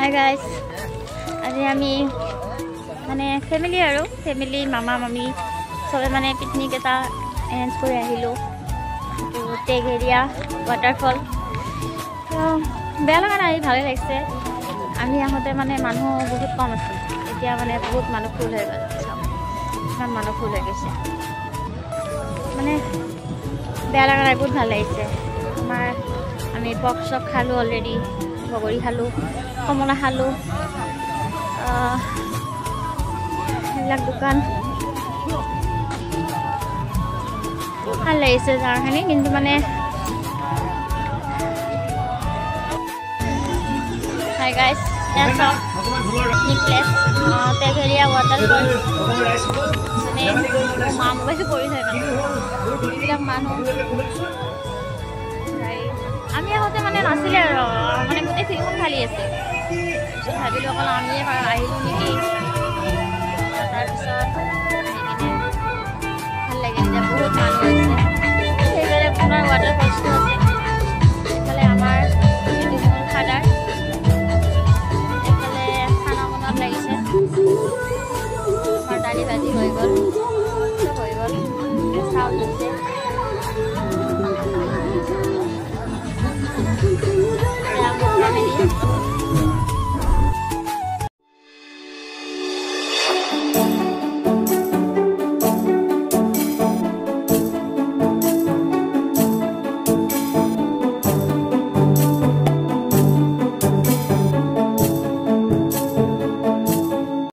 Hi guys, আজি আমি মানে ফ্যামিলি মামা মামি সবে মানে পিকনিক এটা এৰেঞ্জ কৰি আহিলো তো টেগেৰিয়া ওয়াটাৰফল তো বেয়া লগা নাই ভালে লাগিছে আমি আহোতে মানে মানুহ বহুত কম আছিল এতিয়া মানে বহুত মানুহ ফুল হৈ গ'ল ইমান মানুহ ফুল হৈ গৈছে মানে বেয়া লগা নাই বহুত ভাল লাগিছে আমাৰ আমি পক চক খালো অলৰেডি বগৰী খালো কমলা খালো এইবিলাক দোকান ভাল লাগিছে জাৰখানি কিন্তু মানে Hi guys, that's all. Nicholas, Tegeria waterfall. Mane mama baise pori thai mane. Bilak manu. Ami ahote mane nasile mane gote film khali ase. So bhabilo kala ami ahilu niki. Tar pisot bhal lagile je bahut manu ase. Egare punar waterfall ase. Kale amar khadar Darí ভাজি হৈ গ'ল চাউল দিছে